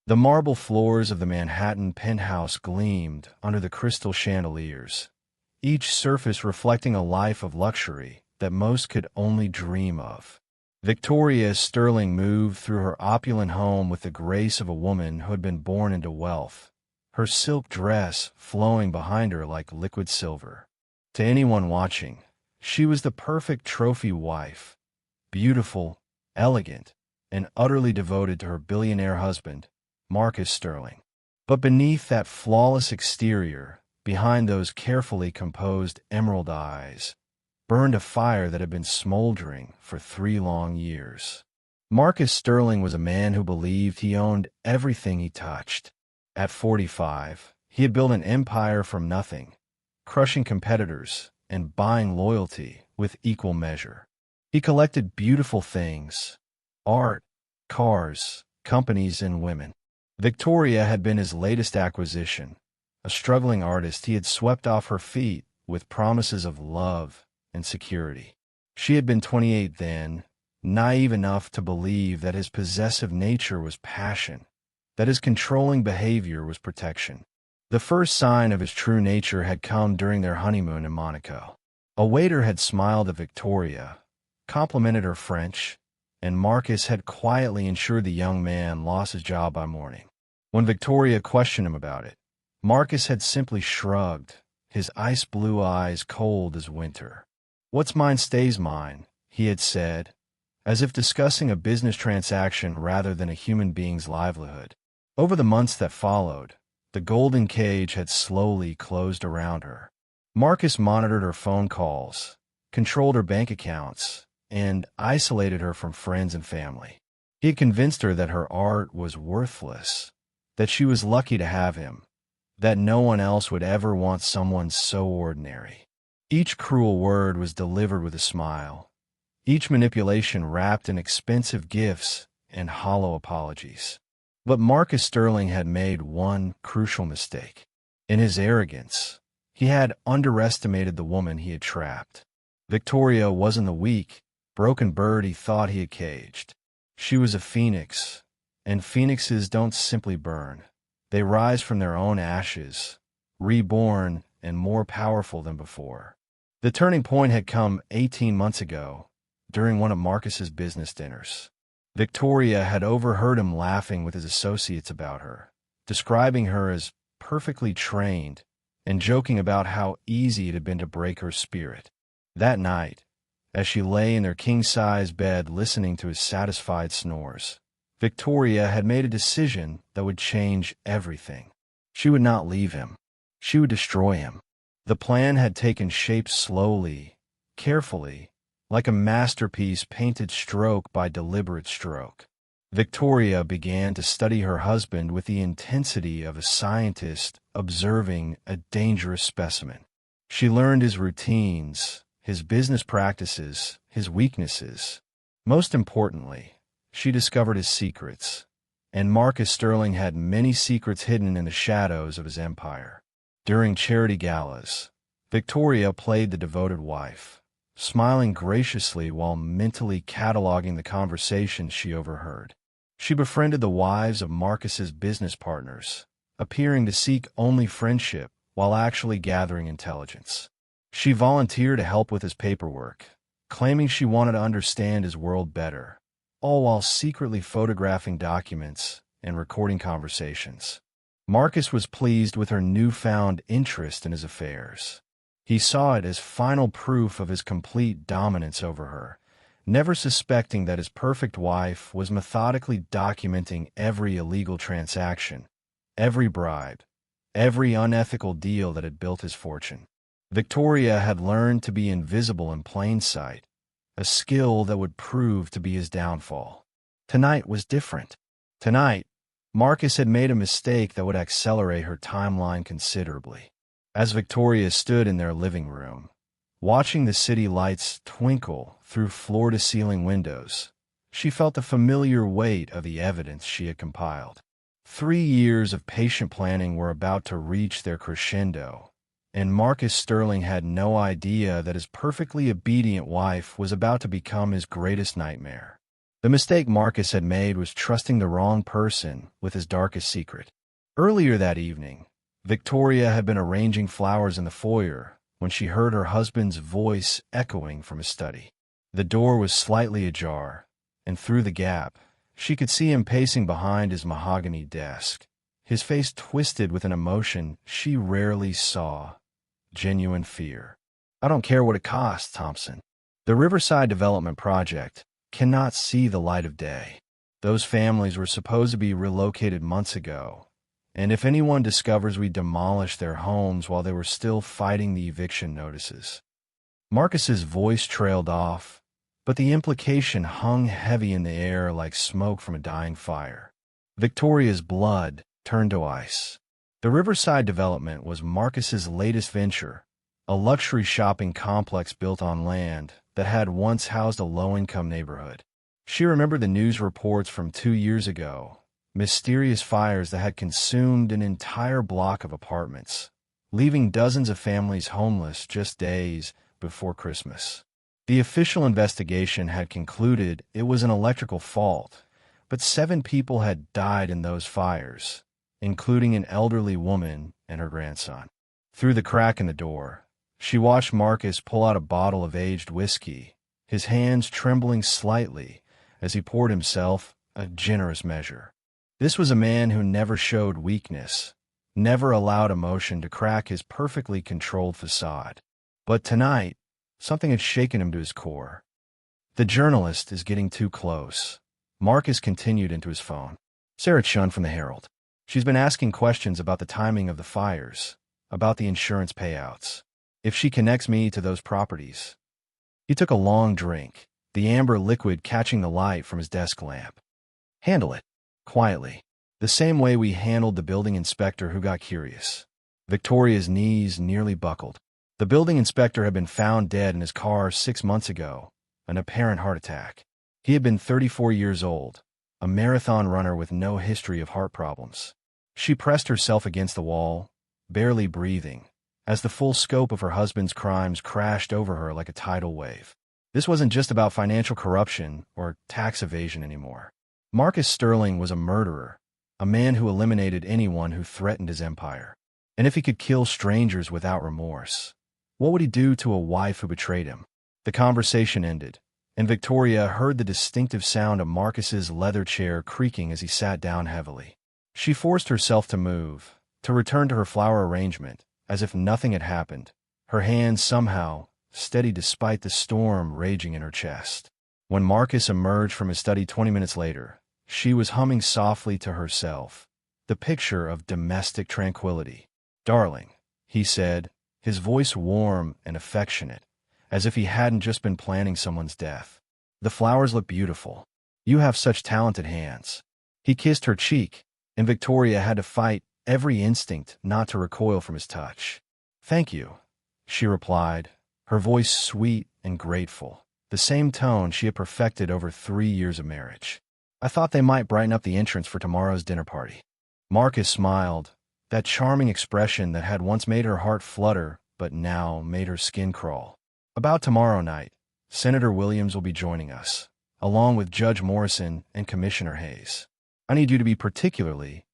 The marble floors of the Manhattan penthouse gleamed under the crystal chandeliers, each surface reflecting a life of luxury that most could only dream of. Victoria Sterling moved through her opulent home with the grace of a woman who had been born into wealth, her silk dress flowing behind her like liquid silver. To anyone watching, she was the perfect trophy wife, beautiful, elegant, and utterly devoted to her billionaire husband, Marcus Sterling. But beneath that flawless exterior, behind those carefully composed emerald eyes, burned a fire that had been smoldering for 3 long years. Marcus Sterling was a man who believed he owned everything he touched. At 45, he had built an empire from nothing, crushing competitors and buying loyalty with equal measure. He collected beautiful things: art, cars, companies, and women. Victoria had been his latest acquisition, a struggling artist he had swept off her feet with promises of love and security. She had been 28 then, naive enough to believe that his possessive nature was passion, that his controlling behavior was protection. The first sign of his true nature had come during their honeymoon in Monaco. A waiter had smiled at Victoria, complimented her French, and Marcus had quietly ensured the young man lost his job by morning. When Victoria questioned him about it, Marcus had simply shrugged, his ice-blue eyes cold as winter. "What's mine stays mine," he had said, as if discussing a business transaction rather than a human being's livelihood. Over the months that followed, the golden cage had slowly closed around her. Marcus monitored her phone calls, controlled her bank accounts, and isolated her from friends and family. He had convinced her that her art was worthless, that she was lucky to have him, that no one else would ever want someone so ordinary. Each cruel word was delivered with a smile, each manipulation wrapped in expensive gifts and hollow apologies. But Marcus Sterling had made one crucial mistake. In his arrogance, he had underestimated the woman he had trapped. Victoria wasn't the weak, broken bird he thought he had caged. She was a phoenix, and phoenixes don't simply burn. They rise from their own ashes, reborn and more powerful than before. The turning point had come 18 months ago, during one of Marcus's business dinners. Victoria had overheard him laughing with his associates about her, describing her as perfectly trained and joking about how easy it had been to break her spirit. That night, as she lay in their king-size bed listening to his satisfied snores, Victoria had made a decision that would change everything. She would not leave him. She would destroy him. The plan had taken shape slowly, carefully, like a masterpiece painted stroke by deliberate stroke. Victoria began to study her husband with the intensity of a scientist observing a dangerous specimen. She learned his routines, his business practices, his weaknesses. Most importantly, she discovered his secrets, and Marcus Sterling had many secrets hidden in the shadows of his empire. During charity galas, Victoria played the devoted wife, smiling graciously while mentally cataloging the conversations she overheard. She befriended the wives of Marcus's business partners, appearing to seek only friendship while actually gathering intelligence. She volunteered to help with his paperwork, claiming she wanted to understand his world better, all while secretly photographing documents and recording conversations. Marcus was pleased with her newfound interest in his affairs. He saw it as final proof of his complete dominance over her, never suspecting that his perfect wife was methodically documenting every illegal transaction, every bribe, every unethical deal that had built his fortune. Victoria had learned to be invisible in plain sight, a skill that would prove to be his downfall. Tonight was different. Tonight, Marcus had made a mistake that would accelerate her timeline considerably. As Victoria stood in their living room, watching the city lights twinkle through floor-to-ceiling windows, she felt the familiar weight of the evidence she had compiled. 3 years of patient planning were about to reach their crescendo, and Marcus Sterling had no idea that his perfectly obedient wife was about to become his greatest nightmare. The mistake Marcus had made was trusting the wrong person with his darkest secret. Earlier that evening, Victoria had been arranging flowers in the foyer when she heard her husband's voice echoing from his study. The door was slightly ajar, and through the gap, she could see him pacing behind his mahogany desk, his face twisted with an emotion she rarely saw: genuine fear. "I don't care what it costs, Thompson. The Riverside Development Project cannot see the light of day. Those families were supposed to be relocated months ago, and if anyone discovers we demolished their homes while they were still fighting the eviction notices." Marcus's voice trailed off, but the implication hung heavy in the air like smoke from a dying fire. Victoria's blood turned to ice. The Riverside Development was Marcus's latest venture, a luxury shopping complex built on land that had once housed a low-income neighborhood. She remembered the news reports from 2 years ago, mysterious fires that had consumed an entire block of apartments, leaving dozens of families homeless just days before Christmas. The official investigation had concluded it was an electrical fault, but 7 people had died in those fires, including an elderly woman and her grandson. Through the crack in the door, she watched Marcus pull out a bottle of aged whiskey, his hands trembling slightly as he poured himself a generous measure. This was a man who never showed weakness, never allowed emotion to crack his perfectly controlled facade. But tonight, something had shaken him to his core. "The journalist is getting too close." Marcus continued into his phone. "Sarah Chun from the Herald. She's been asking questions about the timing of the fires, about the insurance payouts. If she connects me to those properties." He took a long drink, the amber liquid catching the light from his desk lamp. "Handle it. Quietly. The same way we handled the building inspector who got curious." Victoria's knees nearly buckled. The building inspector had been found dead in his car 6 months ago, an apparent heart attack. He had been 34 years old, a marathon runner with no history of heart problems. She pressed herself against the wall, barely breathing, as the full scope of her husband's crimes crashed over her like a tidal wave. This wasn't just about financial corruption or tax evasion anymore. Marcus Sterling was a murderer, a man who eliminated anyone who threatened his empire. And if he could kill strangers without remorse, what would he do to a wife who betrayed him? The conversation ended, and Victoria heard the distinctive sound of Marcus's leather chair creaking as he sat down heavily. She forced herself to move, to return to her flower arrangement, as if nothing had happened, her hands somehow steady despite the storm raging in her chest. When Marcus emerged from his study 20 minutes later, she was humming softly to herself, the picture of domestic tranquility. "Darling," he said, his voice warm and affectionate, as if he hadn't just been planning someone's death. "The flowers look beautiful. You have such talented hands." He kissed her cheek, and Victoria had to fight every instinct not to recoil from his touch. "Thank you," she replied, her voice sweet and grateful, the same tone she had perfected over 3 years of marriage. "I thought they might brighten up the entrance for tomorrow's dinner party." Marcus smiled, that charming expression that had once made her heart flutter but now made her skin crawl. "About tomorrow night, Senator Williams will be joining us, along with Judge Morrison and Commissioner Hayes. I need you to be particularly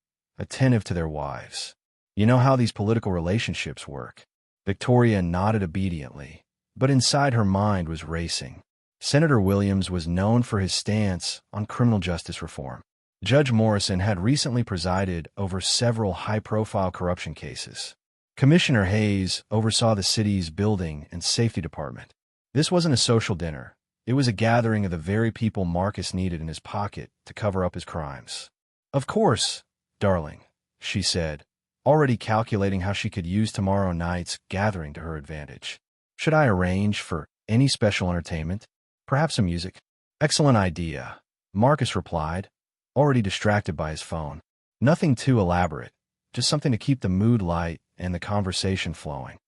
attentive to their wives. You know how these political relationships work." Victoria nodded obediently, but inside her mind was racing. Senator Williams was known for his stance on criminal justice reform. Judge Morrison had recently presided over several high-profile corruption cases. Commissioner Hayes oversaw the city's building and safety department. This wasn't a social dinner. It was a gathering of the very people Marcus needed in his pocket to cover up his crimes. "Of course, darling," she said, already calculating how she could use tomorrow night's gathering to her advantage. "Should I arrange for any special entertainment? Perhaps some music?" "Excellent idea," Marcus replied, already distracted by his phone. "Nothing too elaborate, just something to keep the mood light and the conversation flowing."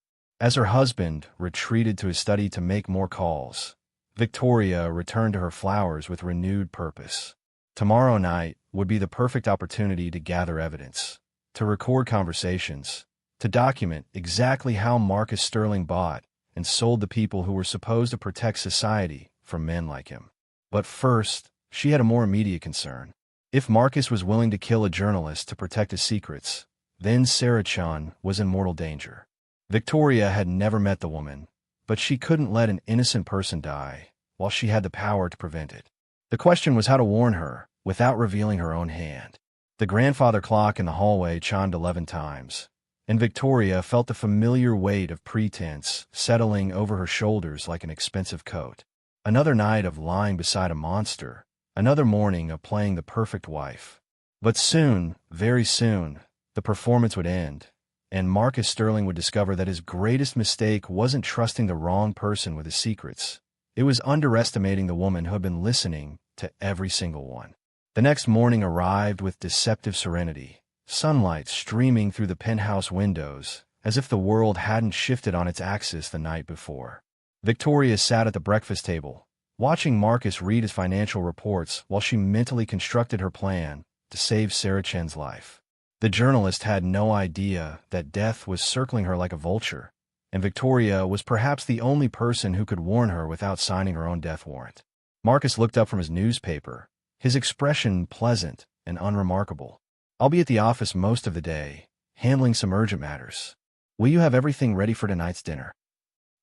As her husband retreated to his study to make more calls, Victoria returned to her flowers with renewed purpose. Tomorrow night would be the perfect opportunity to gather evidence, to record conversations, to document exactly how Marcus Sterling bought and sold the people who were supposed to protect society from men like him. But first, she had a more immediate concern. If Marcus was willing to kill a journalist to protect his secrets, then Sarah Chun was in mortal danger. Victoria had never met the woman, but she couldn't let an innocent person die while she had the power to prevent it. The question was how to warn her without revealing her own hand. The grandfather clock in the hallway chimed 11 times, and Victoria felt the familiar weight of pretense settling over her shoulders like an expensive coat. Another night of lying beside a monster, another morning of playing the perfect wife. But soon, very soon, the performance would end, and Marcus Sterling would discover that his greatest mistake wasn't trusting the wrong person with his secrets. It was underestimating the woman who had been listening to every single one. The next morning arrived with deceptive serenity, sunlight streaming through the penthouse windows, as if the world hadn't shifted on its axis the night before. Victoria sat at the breakfast table, watching Marcus read his financial reports while she mentally constructed her plan to save Sarah Chen's life. The journalist had no idea that death was circling her like a vulture, and Victoria was perhaps the only person who could warn her without signing her own death warrant. Marcus looked up from his newspaper, his expression pleasant and unremarkable. "I'll be at the office most of the day, handling some urgent matters. Will you have everything ready for tonight's dinner?"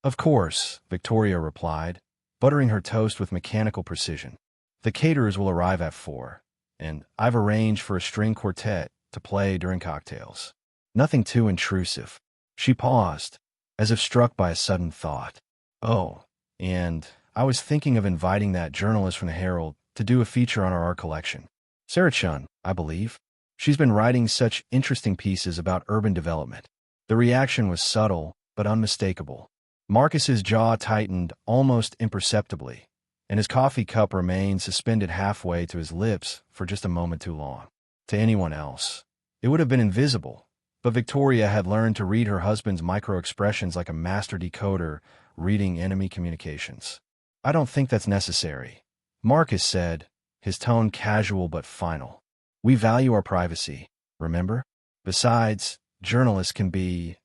"Of course," Victoria replied, buttering her toast with mechanical precision. "The caterers will arrive at 4, and I've arranged for a string quartet to play during cocktails. Nothing too intrusive." She paused, as if struck by a sudden thought. "Oh, and I was thinking of inviting that journalist from the Herald to do a feature on our art collection. Sarah Chun, I believe. She's been writing such interesting pieces about urban development." The reaction was subtle, but unmistakable. Marcus's jaw tightened almost imperceptibly, and his coffee cup remained suspended halfway to his lips for just a moment too long. To anyone else, it would have been invisible, but Victoria had learned to read her husband's micro-expressions like a master decoder reading enemy communications. "I don't think that's necessary," Marcus said, his tone casual but final. "We value our privacy, remember? Besides, journalists can be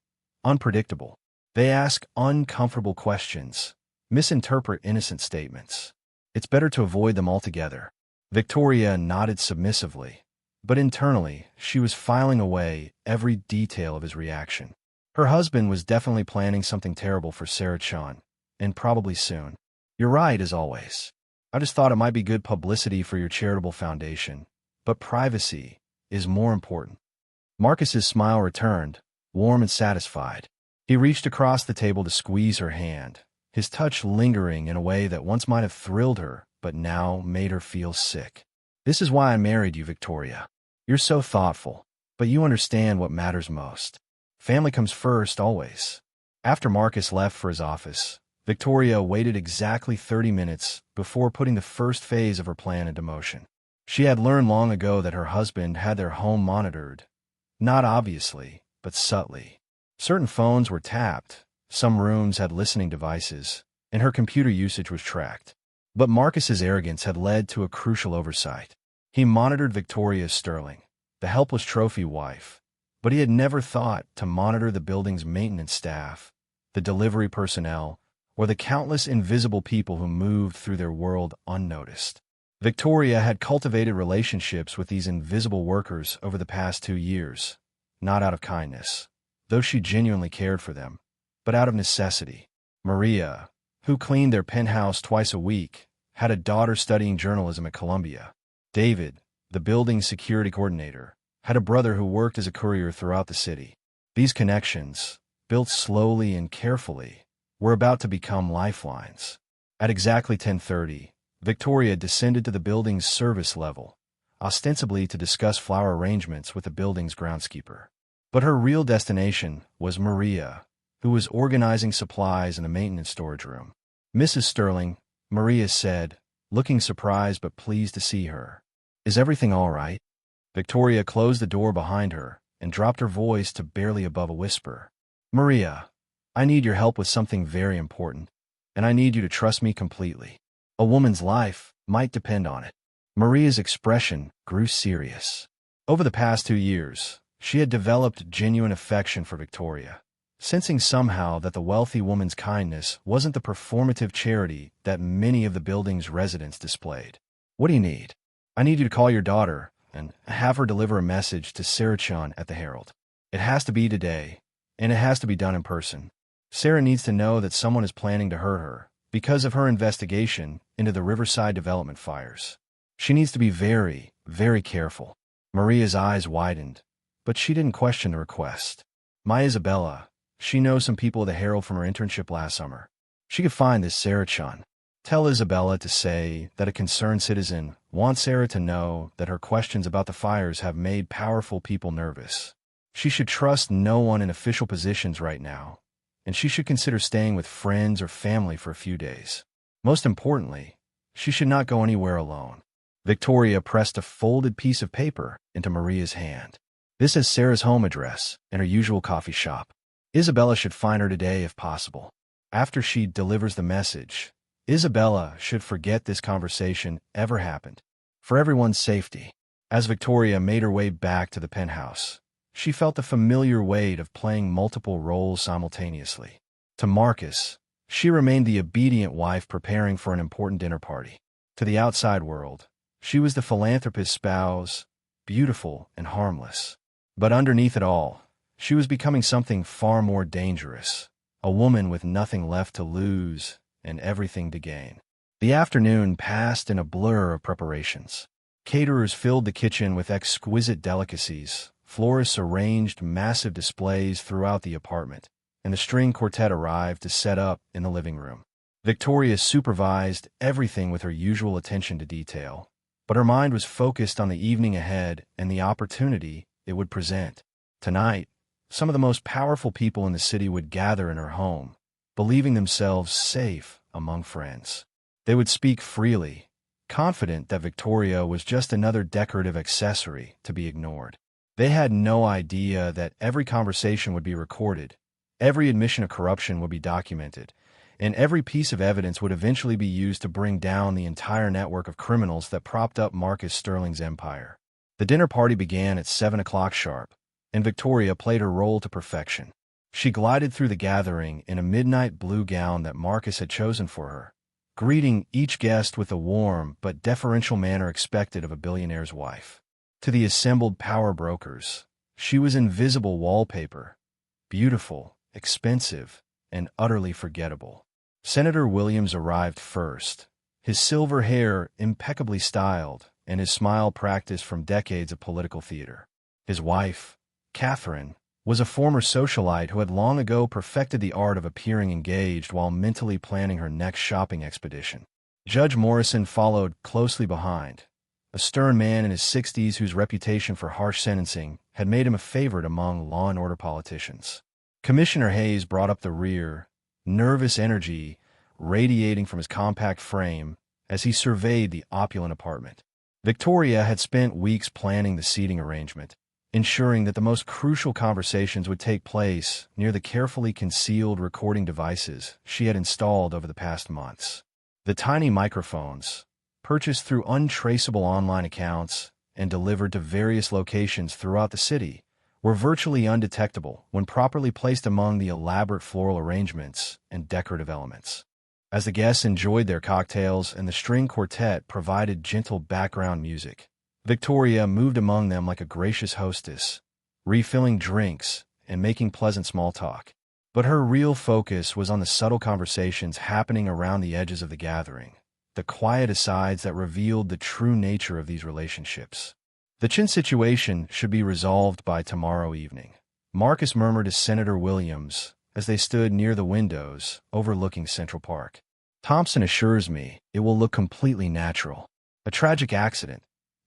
unpredictable. They ask uncomfortable questions, misinterpret innocent statements. It's better to avoid them altogether." Victoria nodded submissively, but internally she was filing away every detail of his reaction. Her husband was definitely planning something terrible for Sarah Chun, and probably soon. "You're right, as always. I just thought it might be good publicity for your charitable foundation, but privacy is more important." Marcus's smile returned, warm and satisfied. He reached across the table to squeeze her hand, his touch lingering in a way that once might have thrilled her, but now made her feel sick. "This is why I married you, Victoria. You're so thoughtful, but you understand what matters most. Family comes first, always." After Marcus left for his office, Victoria waited exactly 30 minutes before putting the first phase of her plan into motion. She had learned long ago that her husband had their home monitored, not obviously, but subtly. Certain phones were tapped, some rooms had listening devices, and her computer usage was tracked. But Marcus's arrogance had led to a crucial oversight. He monitored Victoria Sterling, the helpless trophy wife, but he had never thought to monitor the building's maintenance staff, the delivery personnel, or the countless invisible people who moved through their world unnoticed. Victoria had cultivated relationships with these invisible workers over the past 2 years, not out of kindness, though she genuinely cared for them, but out of necessity. Maria, who cleaned their penthouse twice a week, had a daughter studying journalism at Columbia. David, the building's security coordinator, had a brother who worked as a courier throughout the city. These connections, built slowly and carefully, were about to become lifelines. At exactly 10:30, Victoria descended to the building's service level, ostensibly to discuss flower arrangements with the building's groundskeeper. But her real destination was Maria, who was organizing supplies in the maintenance storage room. "Mrs. Sterling," Maria said, looking surprised but pleased to see her. "Is everything all right?" Victoria closed the door behind her and dropped her voice to barely above a whisper. "Maria, I need your help with something very important, and I need you to trust me completely. A woman's life might depend on it." Maria's expression grew serious. Over the past 2 years, she had developed genuine affection for Victoria, sensing somehow that the wealthy woman's kindness wasn't the performative charity that many of the building's residents displayed. What do you need? I need you to call your daughter and have her deliver a message to Sarah Chun at the Herald. It has to be today, and it has to be done in person. Sarah needs to know that someone is planning to hurt her because of her investigation into the Riverside development fires. She needs to be very, very careful. Maria's eyes widened, but she didn't question the request. My Isabella, she knows some people at the Herald from her internship last summer. She could find this Sarah Chun. Tell Isabella to say that a concerned citizen wants Sarah to know that her questions about the fires have made powerful people nervous. She should trust no one in official positions right now, and she should consider staying with friends or family for a few days. Most importantly, she should not go anywhere alone. Victoria pressed a folded piece of paper into Maria's hand. This is Sarah's home address and her usual coffee shop. Isabella should find her today if possible. After she delivers the message, Isabella should forget this conversation ever happened, for everyone's safety. As Victoria made her way back to the penthouse, she felt the familiar weight of playing multiple roles simultaneously. To Marcus, she remained the obedient wife preparing for an important dinner party. To the outside world, she was the philanthropist's spouse, beautiful and harmless. But underneath it all, she was becoming something far more dangerous, a woman with nothing left to lose and everything to gain. The afternoon passed in a blur of preparations. Caterers filled the kitchen with exquisite delicacies, florists arranged massive displays throughout the apartment, and the string quartet arrived to set up in the living room. Victoria supervised everything with her usual attention to detail, but her mind was focused on the evening ahead and the opportunity it would present. Tonight, some of the most powerful people in the city would gather in her home, believing themselves safe among friends. They would speak freely, confident that Victoria was just another decorative accessory to be ignored. They had no idea that every conversation would be recorded, every admission of corruption would be documented, and every piece of evidence would eventually be used to bring down the entire network of criminals that propped up Marcus Sterling's empire. The dinner party began at 7 o'clock sharp, and Victoria played her role to perfection. She glided through the gathering in a midnight blue gown that Marcus had chosen for her, greeting each guest with the warm but deferential manner expected of a billionaire's wife. To the assembled power brokers, she was invisible wallpaper, beautiful, expensive, and utterly forgettable. Senator Williams arrived first, his silver hair impeccably styled and his smile practiced from decades of political theater. His wife, Catherine, was a former socialite who had long ago perfected the art of appearing engaged while mentally planning her next shopping expedition. Judge Morrison followed closely behind, a stern man in his 60s whose reputation for harsh sentencing had made him a favorite among law and order politicians. Commissioner Hayes brought up the rear, nervous energy radiating from his compact frame as he surveyed the opulent apartment. Victoria had spent weeks planning the seating arrangement, ensuring that the most crucial conversations would take place near the carefully concealed recording devices she had installed over the past months. The tiny microphones, purchased through untraceable online accounts and delivered to various locations throughout the city, were virtually undetectable when properly placed among the elaborate floral arrangements and decorative elements. As the guests enjoyed their cocktails and the string quartet provided gentle background music, Victoria moved among them like a gracious hostess, refilling drinks and making pleasant small talk. But her real focus was on the subtle conversations happening around the edges of the gathering, the quiet asides that revealed the true nature of these relationships. The Chin situation should be resolved by tomorrow evening, Marcus murmured to Senator Williams as they stood near the windows overlooking Central Park. Thompson assures me it will look completely natural. A tragic accident,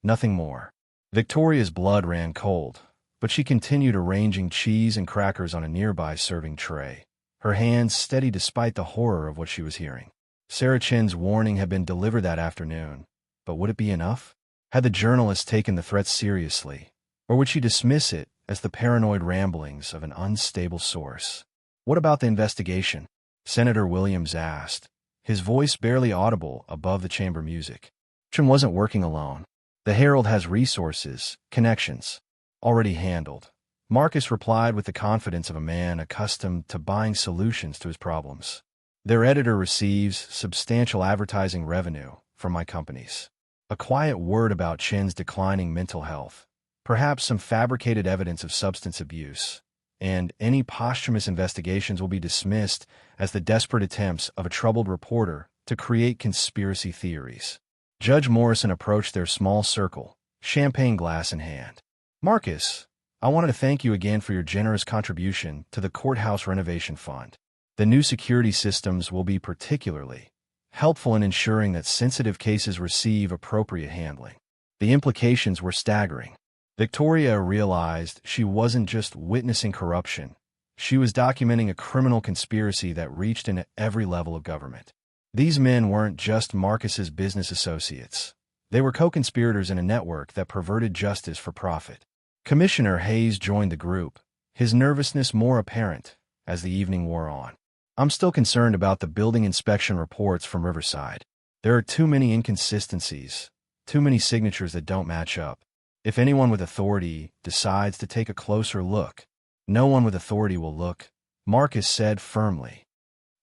nothing more. Victoria's blood ran cold, but she continued arranging cheese and crackers on a nearby serving tray, her hands steady despite the horror of what she was hearing. Sarah Chin's warning had been delivered that afternoon, but would it be enough? Had the journalist taken the threat seriously, or would she dismiss it as the paranoid ramblings of an unstable source? What about the investigation? Senator Williams asked, his voice barely audible above the chamber music. Chin wasn't working alone. The Herald has resources, connections, already handled. Marcus replied with the confidence of a man accustomed to buying solutions to his problems. Their editor receives substantial advertising revenue from my companies. A quiet word about Chin's declining mental health, perhaps some fabricated evidence of substance abuse, and any posthumous investigations will be dismissed as the desperate attempts of a troubled reporter to create conspiracy theories. Judge Morrison approached their small circle, champagne glass in hand. "Marcus, I wanted to thank you again for your generous contribution to the courthouse renovation fund. The new security systems will be particularly helpful in ensuring that sensitive cases receive appropriate handling." The implications were staggering. Victoria realized she wasn't just witnessing corruption. She was documenting a criminal conspiracy that reached into every level of government. These men weren't just Marcus's business associates. They were co-conspirators in a network that perverted justice for profit. Commissioner Hayes joined the group, his nervousness more apparent as the evening wore on. "I'm still concerned about the building inspection reports from Riverside. There are too many inconsistencies, too many signatures that don't match up. If anyone with authority decides to take a closer look, no one with authority will look," Marcus said firmly.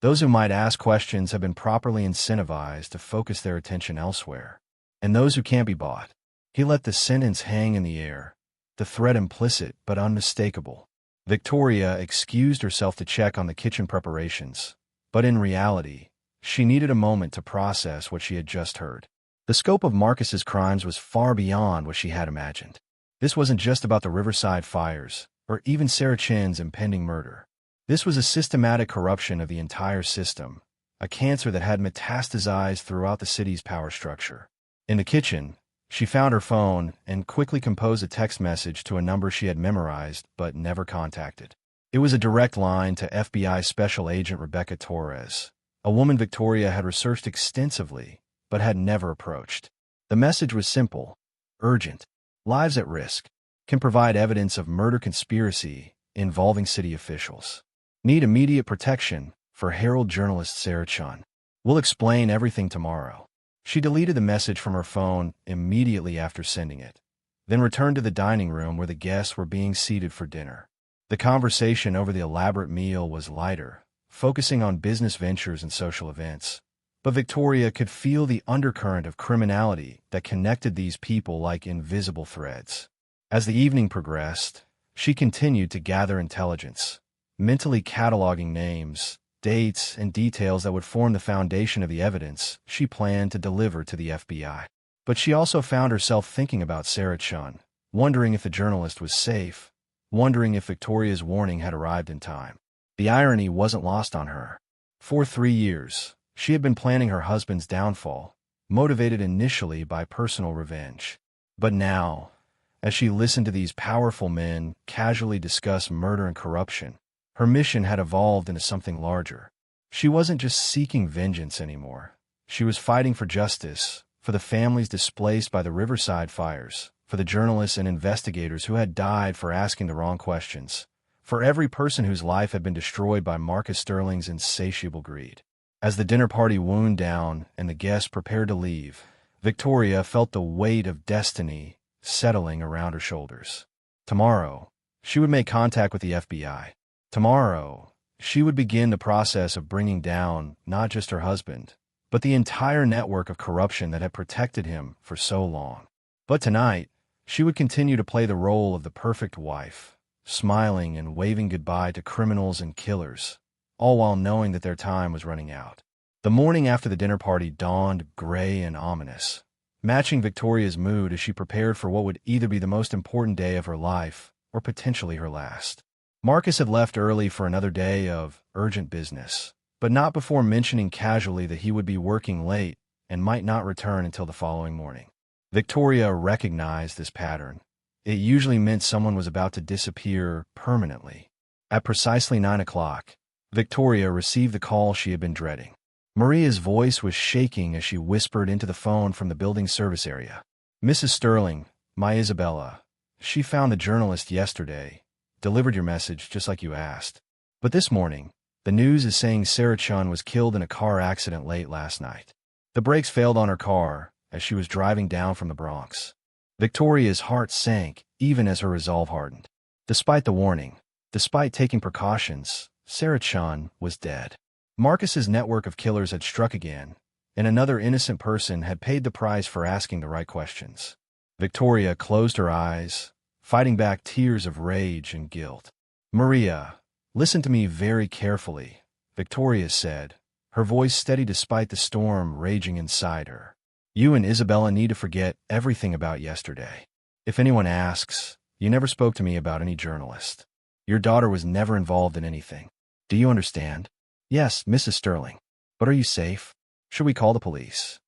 "Those who might ask questions have been properly incentivized to focus their attention elsewhere. And those who can't be bought." He let the sentence hang in the air, the threat implicit but unmistakable. Victoria excused herself to check on the kitchen preparations, but in reality, she needed a moment to process what she had just heard. The scope of Marcus's crimes was far beyond what she had imagined. This wasn't just about the Riverside fires, or even Sarah Chin's impending murder. This was a systematic corruption of the entire system, a cancer that had metastasized throughout the city's power structure. In the kitchen, she found her phone and quickly composed a text message to a number she had memorized but never contacted. It was a direct line to FBI Special Agent Rebecca Torres, a woman Victoria had researched extensively but had never approached. The message was simple, urgent. "Lives at risk. Can provide evidence of murder conspiracy involving city officials. Need immediate protection for Herald journalist Sarah Chun. We'll explain everything tomorrow." She deleted the message from her phone immediately after sending it, then returned to the dining room where the guests were being seated for dinner. The conversation over the elaborate meal was lighter, focusing on business ventures and social events. But Victoria could feel the undercurrent of criminality that connected these people like invisible threads. As the evening progressed, she continued to gather intelligence, mentally cataloging names, dates, and details that would form the foundation of the evidence she planned to deliver to the FBI. But she also found herself thinking about Sarah Chun, wondering if the journalist was safe, wondering if Victoria's warning had arrived in time. The irony wasn't lost on her. For 3 years, she had been planning her husband's downfall, motivated initially by personal revenge. But now, as she listened to these powerful men casually discuss murder and corruption, her mission had evolved into something larger. She wasn't just seeking vengeance anymore. She was fighting for justice, for the families displaced by the Riverside fires, for the journalists and investigators who had died for asking the wrong questions, for every person whose life had been destroyed by Marcus Sterling's insatiable greed. As the dinner party wound down and the guests prepared to leave, Victoria felt the weight of destiny settling around her shoulders. Tomorrow, she would make contact with the FBI. Tomorrow, she would begin the process of bringing down not just her husband, but the entire network of corruption that had protected him for so long. But tonight, she would continue to play the role of the perfect wife, smiling and waving goodbye to criminals and killers, all while knowing that their time was running out. The morning after the dinner party dawned gray and ominous, matching Victoria's mood as she prepared for what would either be the most important day of her life or potentially her last. Marcus had left early for another day of urgent business, but not before mentioning casually that he would be working late and might not return until the following morning. Victoria recognized this pattern. It usually meant someone was about to disappear permanently. At precisely 9 o'clock, Victoria received the call she had been dreading. Maria's voice was shaking as she whispered into the phone from the building service area. "Mrs. Sterling, my Isabella. She found the journalist yesterday. Delivered your message just like you asked. But this morning, the news is saying Sarah Chun was killed in a car accident late last night. The brakes failed on her car as she was driving down from the Bronx." Victoria's heart sank even as her resolve hardened. Despite the warning, despite taking precautions, Sarah Chun was dead. Marcus's network of killers had struck again, and another innocent person had paid the price for asking the right questions. Victoria closed her eyes, fighting back tears of rage and guilt. "Maria, listen to me very carefully," Victoria said, her voice steady despite the storm raging inside her. "You and Isabella need to forget everything about yesterday. If anyone asks, you never spoke to me about any journalist. Your daughter was never involved in anything. Do you understand?" "Yes, Mrs. Sterling. But are you safe? Should we call the police?"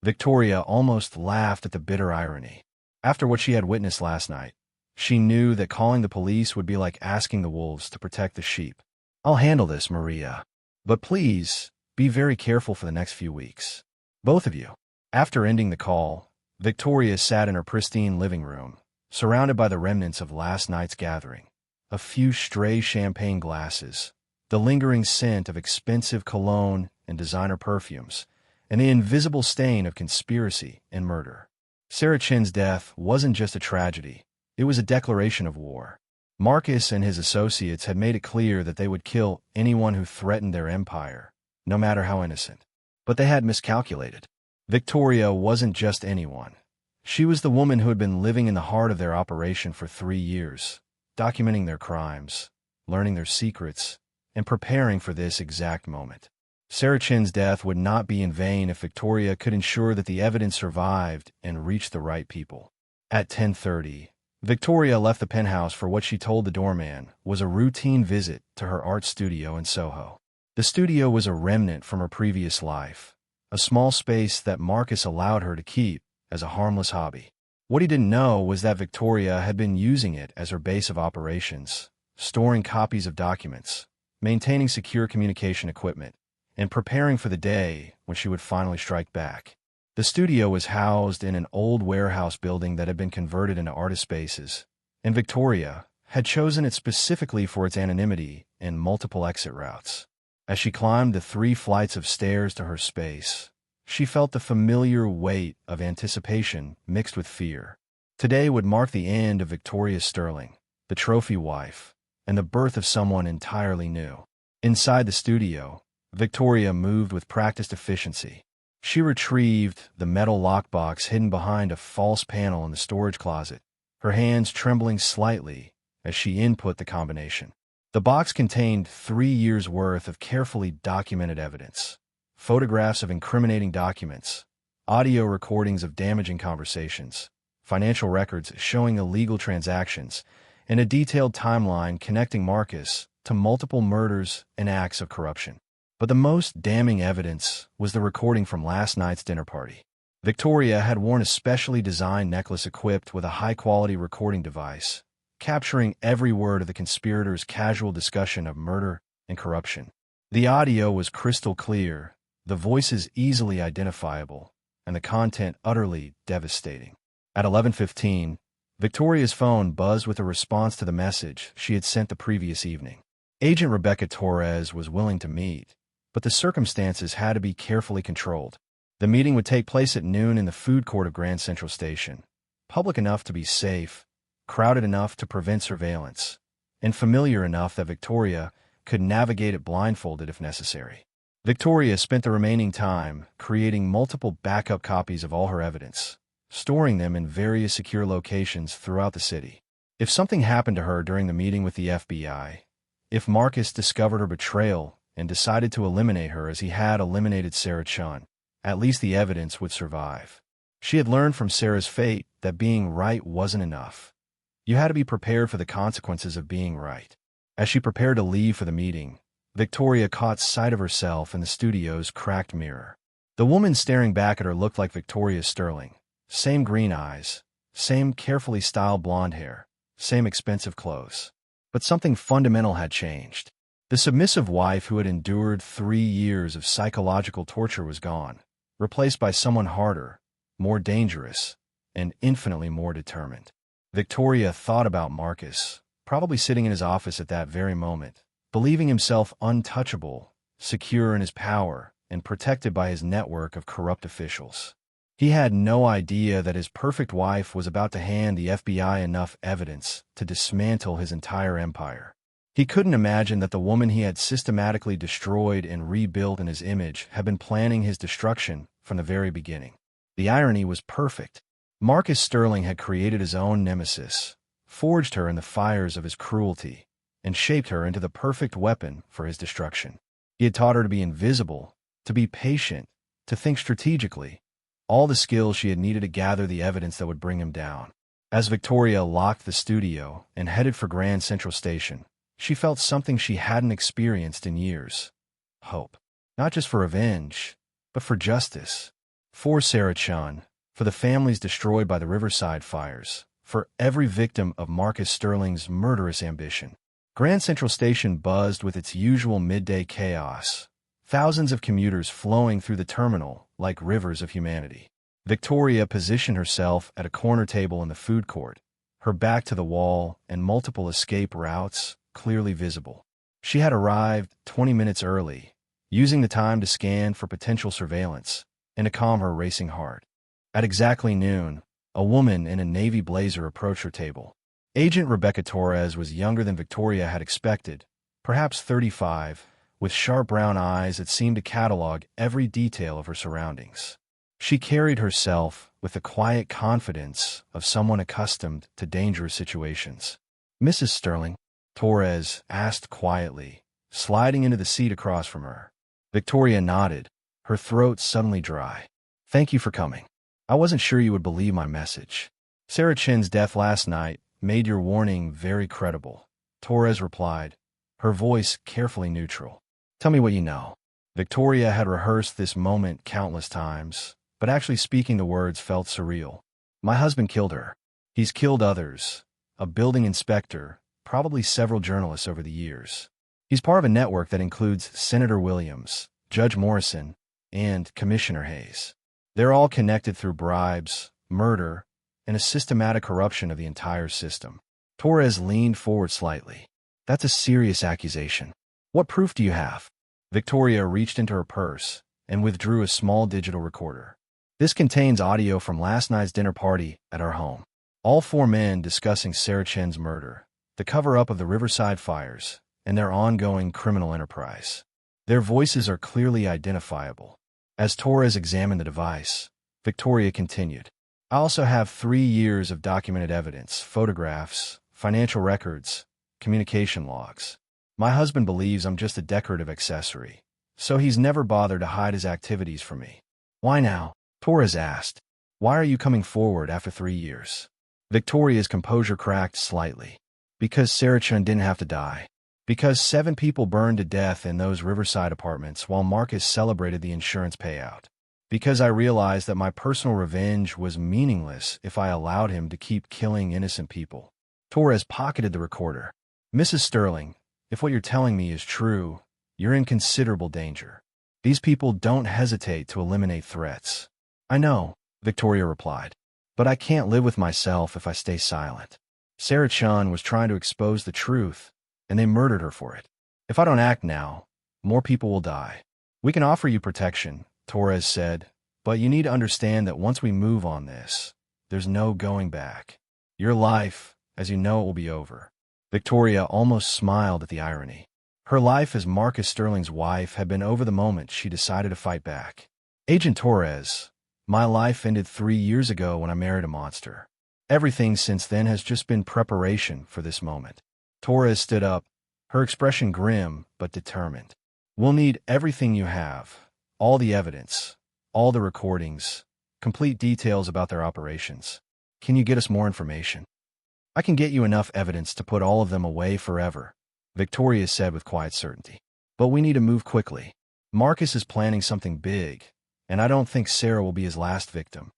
Victoria almost laughed at the bitter irony. After what she had witnessed last night, she knew that calling the police would be like asking the wolves to protect the sheep. "I'll handle this, Maria. But please, be very careful for the next few weeks. Both of you." After ending the call, Victoria sat in her pristine living room, surrounded by the remnants of last night's gathering. A few stray champagne glasses, the lingering scent of expensive cologne and designer perfumes, and the invisible stain of conspiracy and murder. Sarah Chin's death wasn't just a tragedy, it was a declaration of war. Marcus and his associates had made it clear that they would kill anyone who threatened their empire, no matter how innocent. But they had miscalculated. Victoria wasn't just anyone. She was the woman who had been living in the heart of their operation for 3 years, documenting their crimes, learning their secrets, and preparing for this exact moment. Sarah Chin's death would not be in vain if Victoria could ensure that the evidence survived and reached the right people. At 10:30, Victoria left the penthouse for what she told the doorman was a routine visit to her art studio in Soho. The studio was a remnant from her previous life, a small space that Marcus allowed her to keep as a harmless hobby. What he didn't know was that Victoria had been using it as her base of operations, storing copies of documents, maintaining secure communication equipment, and preparing for the day when she would finally strike back. The studio was housed in an old warehouse building that had been converted into artist spaces, and Victoria had chosen it specifically for its anonymity and multiple exit routes. As she climbed the 3 flights of stairs to her space, she felt the familiar weight of anticipation mixed with fear. Today would mark the end of Victoria Sterling, the trophy wife, and the birth of someone entirely new. Inside the studio, Victoria moved with practiced efficiency. She retrieved the metal lockbox hidden behind a false panel in the storage closet, her hands trembling slightly as she input the combination. The box contained 3 years' worth of carefully documented evidence, photographs of incriminating documents, audio recordings of damaging conversations, financial records showing illegal transactions, and a detailed timeline connecting Marcus to multiple murders and acts of corruption. But the most damning evidence was the recording from last night's dinner party. Victoria had worn a specially designed necklace equipped with a high-quality recording device, capturing every word of the conspirators' casual discussion of murder and corruption. The audio was crystal clear, the voices easily identifiable, and the content utterly devastating. At 11:15, Victoria's phone buzzed with a response to the message she had sent the previous evening. Agent Rebecca Torres was willing to meet, but the circumstances had to be carefully controlled. The meeting would take place at noon in the food court of Grand Central Station, public enough to be safe, crowded enough to prevent surveillance, and familiar enough that Victoria could navigate it blindfolded if necessary. Victoria spent the remaining time creating multiple backup copies of all her evidence, storing them in various secure locations throughout the city. If something happened to her during the meeting with the FBI, if Marcus discovered her betrayal and decided to eliminate her as he had eliminated Sarah Chun, at least the evidence would survive. She had learned from Sarah's fate that being right wasn't enough. You had to be prepared for the consequences of being right. As she prepared to leave for the meeting, Victoria caught sight of herself in the studio's cracked mirror. The woman staring back at her looked like Victoria Sterling. Same green eyes, same carefully styled blonde hair, same expensive clothes. But something fundamental had changed. The submissive wife who had endured 3 years of psychological torture was gone, replaced by someone harder, more dangerous, and infinitely more determined. Victoria thought about Marcus, probably sitting in his office at that very moment, believing himself untouchable, secure in his power, and protected by his network of corrupt officials. He had no idea that his perfect wife was about to hand the FBI enough evidence to dismantle his entire empire. He couldn't imagine that the woman he had systematically destroyed and rebuilt in his image had been planning his destruction from the very beginning. The irony was perfect. Marcus Sterling had created his own nemesis, forged her in the fires of his cruelty, and shaped her into the perfect weapon for his destruction. He had taught her to be invisible, to be patient, to think strategically, all the skills she had needed to gather the evidence that would bring him down. As Victoria locked the studio and headed for Grand Central Station, she felt something she hadn't experienced in years. Hope. Not just for revenge, but for justice. For Sarah Chun, for the families destroyed by the Riverside fires, for every victim of Marcus Sterling's murderous ambition. Grand Central Station buzzed with its usual midday chaos, thousands of commuters flowing through the terminal like rivers of humanity. Victoria positioned herself at a corner table in the food court, her back to the wall and multiple escape routes clearly visible. She had arrived 20 minutes early, using the time to scan for potential surveillance and to calm her racing heart. At exactly noon, a woman in a navy blazer approached her table. Agent Rebecca Torres was younger than Victoria had expected, perhaps 35, with sharp brown eyes that seemed to catalog every detail of her surroundings. She carried herself with the quiet confidence of someone accustomed to dangerous situations. "Mrs. Sterling?" Torres asked quietly, sliding into the seat across from her. Victoria nodded, her throat suddenly dry. "Thank you for coming. I wasn't sure you would believe my message. Sarah Chin's death last night made your warning very credible," Torres replied, her voice carefully neutral. "Tell me what you know." Victoria had rehearsed this moment countless times, but actually speaking the words felt surreal. "My husband killed her. He's killed others, a building inspector, probably several journalists over the years. He's part of a network that includes Senator Williams, Judge Morrison, and Commissioner Hayes. They're all connected through bribes, murder, and a systematic corruption of the entire system." Torres leaned forward slightly. "That's a serious accusation. What proof do you have?" Victoria reached into her purse and withdrew a small digital recorder. "This contains audio from last night's dinner party at our home. All four men discussing Sarah Chin's murder, the cover-up of the Riverside fires, and their ongoing criminal enterprise. Their voices are clearly identifiable." As Torres examined the device, Victoria continued, "I also have 3 years of documented evidence, photographs, financial records, communication logs. My husband believes I'm just a decorative accessory, so he's never bothered to hide his activities from me." "Why now?" Torres asked. "Why are you coming forward after 3 years?" Victoria's composure cracked slightly. "Because Sarah Chun didn't have to die. Because 7 people burned to death in those Riverside apartments while Marcus celebrated the insurance payout. Because I realized that my personal revenge was meaningless if I allowed him to keep killing innocent people." Torres pocketed the recorder. "Mrs. Sterling, if what you're telling me is true, you're in considerable danger. These people don't hesitate to eliminate threats." "I know," Victoria replied, "but I can't live with myself if I stay silent. Sarah Chun was trying to expose the truth, and they murdered her for it. If I don't act now, more people will die." "We can offer you protection," Torres said, "but you need to understand that once we move on this, there's no going back. Your life, as you know it, will be over." Victoria almost smiled at the irony. Her life as Marcus Sterling's wife had been over the moment she decided to fight back. "Agent Torres, my life ended 3 years ago when I married a monster. Everything since then has just been preparation for this moment." Torres stood up, her expression grim but determined. "We'll need everything you have, all the evidence, all the recordings, complete details about their operations. Can you get us more information?" "I can get you enough evidence to put all of them away forever," Victoria said with quiet certainty. "But we need to move quickly. Marcus is planning something big, and I don't think Sarah will be his last victim."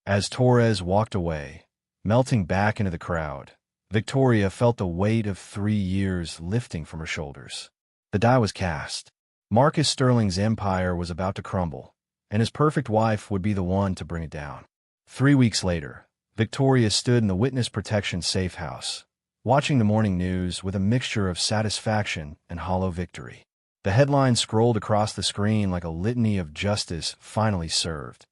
As Torres walked away, melting back into the crowd, Victoria felt the weight of 3 years lifting from her shoulders. The die was cast. Marcus Sterling's empire was about to crumble, and his perfect wife would be the one to bring it down. 3 weeks later, Victoria stood in the witness protection safe house, watching the morning news with a mixture of satisfaction and hollow victory. The headline scrolled across the screen like a litany of justice finally served.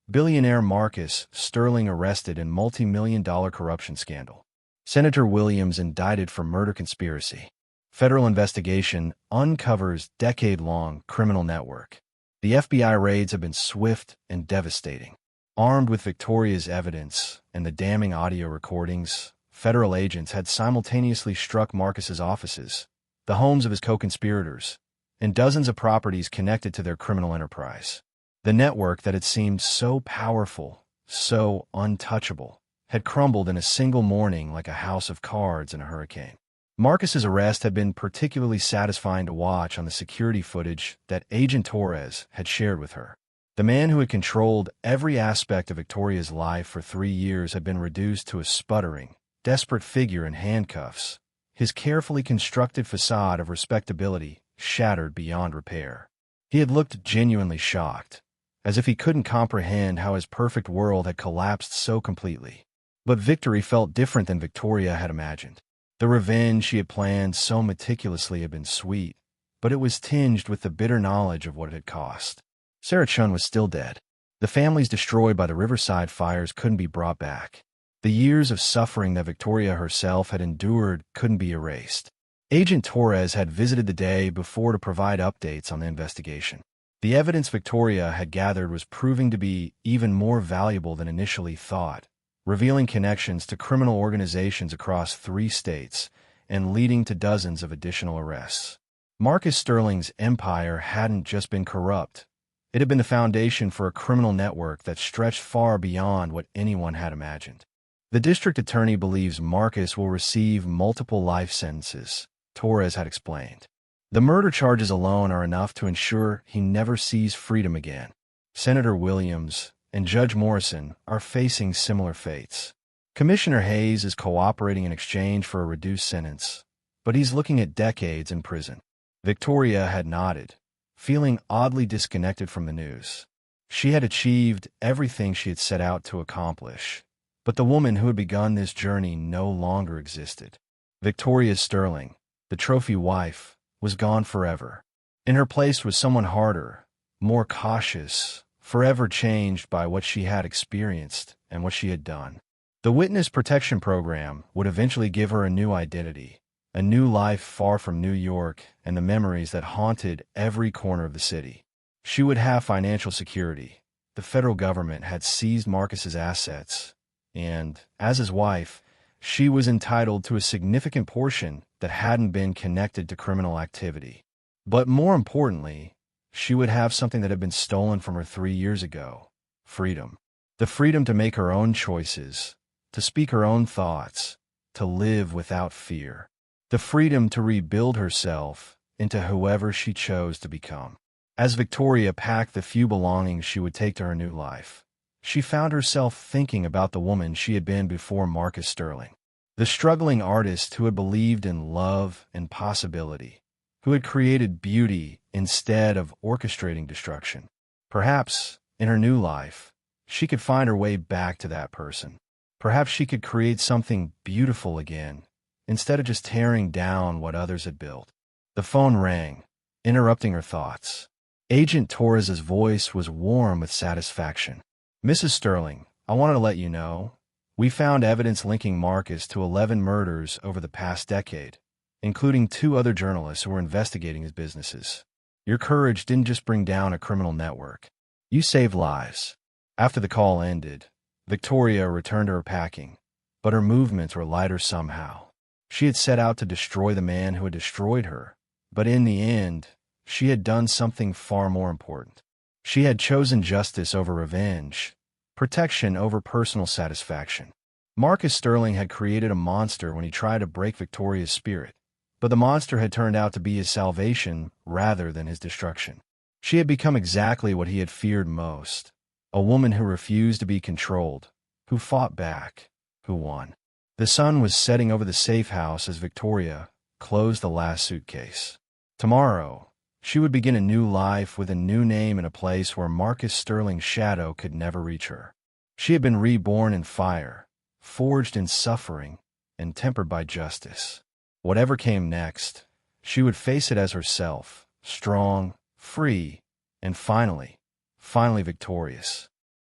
"Billionaire Marcus Sterling arrested in multi-million-dollar corruption scandal. Senator Williams indicted for murder conspiracy. Federal investigation uncovers decade-long criminal network." The FBI raids have been swift and devastating. Armed with Victoria's evidence and the damning audio recordings, federal agents had simultaneously struck Marcus's offices, the homes of his co-conspirators, and dozens of properties connected to their criminal enterprise. The network that had seemed so powerful, so untouchable, had crumbled in a single morning like a house of cards in a hurricane. Marcus's arrest had been particularly satisfying to watch on the security footage that Agent Torres had shared with her. The man who had controlled every aspect of Victoria's life for 3 years had been reduced to a sputtering, desperate figure in handcuffs, his carefully constructed facade of respectability shattered beyond repair. He had looked genuinely shocked, as if he couldn't comprehend how his perfect world had collapsed so completely. But victory felt different than Victoria had imagined. The revenge she had planned so meticulously had been sweet, but it was tinged with the bitter knowledge of what it had cost. Sarah Chun was still dead. The families destroyed by the Riverside fires couldn't be brought back. The years of suffering that Victoria herself had endured couldn't be erased. Agent Torres had visited the day before to provide updates on the investigation. The evidence Victoria had gathered was proving to be even more valuable than initially thought, revealing connections to criminal organizations across 3 states and leading to dozens of additional arrests. Marcus Sterling's empire hadn't just been corrupt. It had been the foundation for a criminal network that stretched far beyond what anyone had imagined. The district attorney believes Marcus will receive multiple life sentences, Torres had explained. The murder charges alone are enough to ensure he never sees freedom again. Senator Williams and Judge Morrison are facing similar fates. Commissioner Hayes is cooperating in exchange for a reduced sentence, but he's looking at decades in prison. Victoria had nodded, feeling oddly disconnected from the news. She had achieved everything she had set out to accomplish, but the woman who had begun this journey no longer existed. Victoria Sterling, the trophy wife, was gone forever. In her place was someone harder, more cautious, forever changed by what she had experienced and what she had done. The Witness Protection Program would eventually give her a new identity, a new life far from New York and the memories that haunted every corner of the city. She would have financial security. The federal government had seized Marcus's assets, and, as his wife, she was entitled to a significant portion that hadn't been connected to criminal activity. But more importantly, she would have something that had been stolen from her 3 years ago: freedom. The freedom to make her own choices, to speak her own thoughts, to live without fear. The freedom to rebuild herself into whoever she chose to become. As Victoria packed the few belongings she would take to her new life, she found herself thinking about the woman she had been before Marcus Sterling. The struggling artist who had believed in love and possibility, who had created beauty instead of orchestrating destruction. Perhaps, in her new life, she could find her way back to that person. Perhaps she could create something beautiful again, instead of just tearing down what others had built. The phone rang, interrupting her thoughts. Agent Torres's voice was warm with satisfaction. "Mrs. Sterling, I wanted to let you know, we found evidence linking Marcus to 11 murders over the past decade, including 2 other journalists who were investigating his businesses. Your courage didn't just bring down a criminal network. You saved lives." After the call ended, Victoria returned to her packing, but her movements were lighter somehow. She had set out to destroy the man who had destroyed her, but in the end, she had done something far more important. She had chosen justice over revenge, protection over personal satisfaction. Marcus Sterling had created a monster when he tried to break Victoria's spirit, but the monster had turned out to be his salvation rather than his destruction. She had become exactly what he had feared most: a woman who refused to be controlled, who fought back, who won. The sun was setting over the safe house as Victoria closed the last suitcase. Tomorrow, she would begin a new life with a new name in a place where Marcus Sterling's shadow could never reach her. She had been reborn in fire, forged in suffering, and tempered by justice. Whatever came next, she would face it as herself, strong, free, and finally victorious.